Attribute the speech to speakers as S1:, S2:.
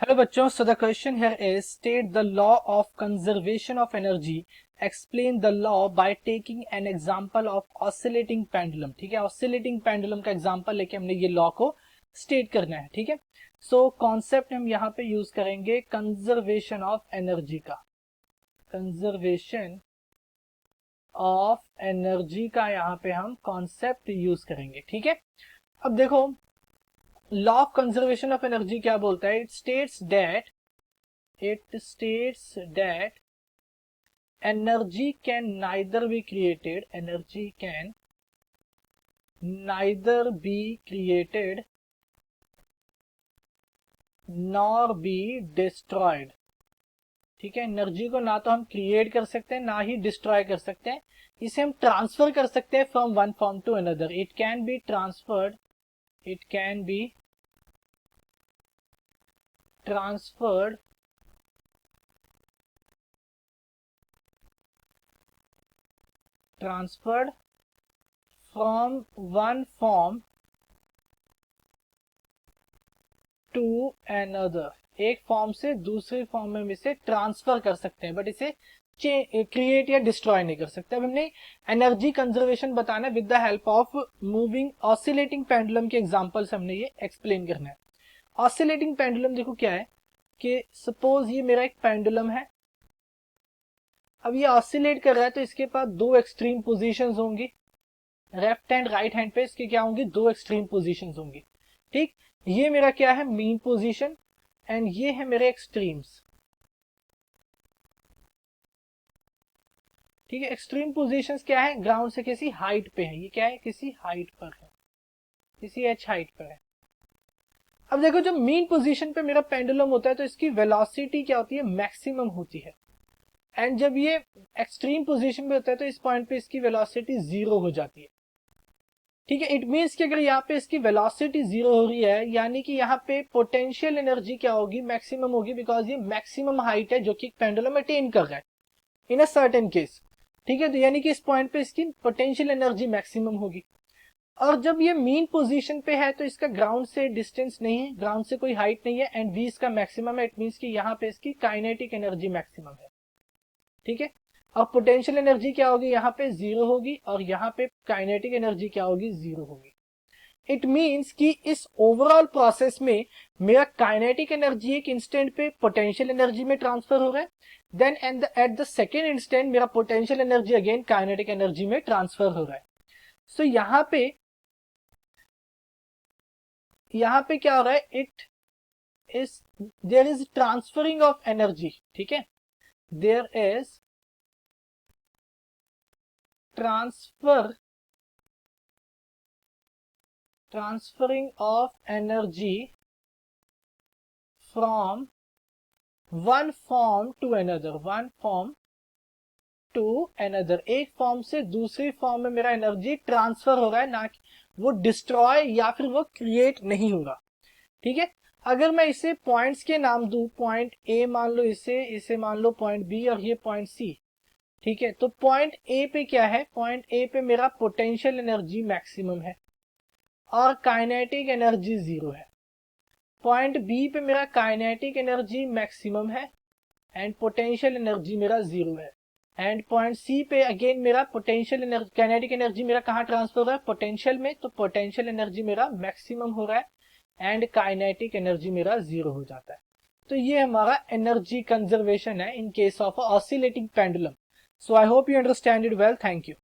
S1: Hello बच्चों, so the question here is state the law of conservation of energy. Explain the law by taking an example of oscillating pendulum. ठीक है, oscillating pendulum का example लेके हमने ये law को state करना है. ठीक है, सो कॉन्सेप्ट हम यहाँ पे यूज करेंगे कंजर्वेशन ऑफ एनर्जी का. कंजर्वेशन ऑफ एनर्जी का यहाँ पे हम कॉन्सेप्ट यूज करेंगे. ठीक है, अब देखो law of conservation of energy क्या बोलता है. It states that energy can neither be created nor be destroyed. ठीक है, एनर्जी को ना तो हम क्रिएट कर सकते हैं ना ही डिस्ट्रॉय कर सकते हैं. इसे हम ट्रांसफर कर सकते हैं from one form to another. इट कैन बी transferred from one form to another. एक फॉर्म से दूसरी फॉर्म में हम इसे ट्रांसफर कर सकते हैं, बट इसे क्रिएट या डिस्ट्रॉय नहीं कर सकते. अब हमने एनर्जी कंजर्वेशन बताना है with the help of moving oscillating pendulum के एग्जांपल से हमने ये एक्सप्लेन करना है. ऑसिलेटिंग पेंडुलम देखो क्या है कि सपोज ये मेरा एक पेंडुलम है. अब ये ऑसिलेट कर रहा है तो इसके पास दो एक्सट्रीम पोजीशंस होंगी. लेफ्ट हैंड राइट हैंड पे इसके क्या होंगी, दो एक्सट्रीम पोजीशंस होंगी. ठीक, ये मेरा क्या है, मीन पोजीशन, एंड ये है मेरे एक्सट्रीम्स. ठीक है, एक्सट्रीम पोजीशंस क्या है, ग्राउंड से किसी हाइट पे है. ये क्या है, किसी हाइट पर है, किसी एच हाइट पर है. अब देखो जब मीन पोजीशन पे मेरा पेंडुलम होता है तो इसकी वेलोसिटी क्या होती है, मैक्सिमम होती है. एंड जब ये एक्सट्रीम पोजीशन पे होता है तो इस पॉइंट पे इसकी वेलोसिटी जीरो हो जाती है. ठीक है, इट मीन्स कि अगर यहाँ पे इसकी वेलोसिटी जीरो हो रही है यानी कि यहाँ पे पोटेंशियल एनर्जी क्या होगी, मैक्सिमम होगी, बिकॉज ये मैक्सिमम हाइट है जो कि पेंडुलम अटेन कर रहा है इन अ सर्टेन केस. ठीक है, तो यानी कि इस पॉइंट पे इसकी पोटेंशियल एनर्जी मैक्सिमम होगी. और जब ये मीन पोजीशन पे है तो इसका ग्राउंड से डिस्टेंस नहीं है, ग्राउंड से कोई हाइट नहीं है, एंड v इसका मैक्सिमम है. इट मीन्स कि यहाँ पे इसकी काइनेटिक एनर्जी मैक्सिमम है. ठीक है, और पोटेंशियल एनर्जी क्या होगी, यहाँ पे जीरो होगी, और यहाँ पे काइनेटिक एनर्जी क्या होगी, जीरो होगी. इट मीन्स कि इस ओवरऑल प्रोसेस में मेरा काइनेटिक एनर्जी एक इंस्टेंट पे पोटेंशियल एनर्जी में ट्रांसफर हो रहा है. Then at the second instant मेरा potential energy again kinetic energy में ट्रांसफर हो रहा है. सो यहाँ पे क्या हो रहा है, there is transferring of energy. ठीक है, there is transferring of energy from one form to another. एक फॉर्म से दूसरी फॉर्म में मेरा एनर्जी ट्रांसफर हो रहा है, ना कि वो डिस्ट्रॉय या फिर वो क्रिएट नहीं होगा. ठीक है, अगर मैं इसे पॉइंट्स के नाम दूं, पॉइंट ए मान लो, इसे मान लो पॉइंट बी, और ये पॉइंट सी. ठीक है, तो पॉइंट ए पे क्या है, पॉइंट ए पे मेरा पोटेंशियल एनर्जी मैक्सिमम है और काइनेटिक एनर्जी जीरो है. पॉइंट बी पे मेरा काइनेटिक एनर्जी मैक्सिमम है एंड पोटेंशियल एनर्जी मेरा जीरो है. एंड पॉइंट सी पे अगेन मेरा पोटेंशियल एनर्जी, काइनेटिक एनर्जी मेरा कहाँ ट्रांसफर हो रहा है, पोटेंशियल में. तो पोटेंशियल एनर्जी मेरा मैक्सिमम हो रहा है एंड काइनेटिक एनर्जी मेरा जीरो हो जाता है. तो ये हमारा एनर्जी कंजर्वेशन है in case of oscillating pendulum. So I hope you understand it well. Thank you.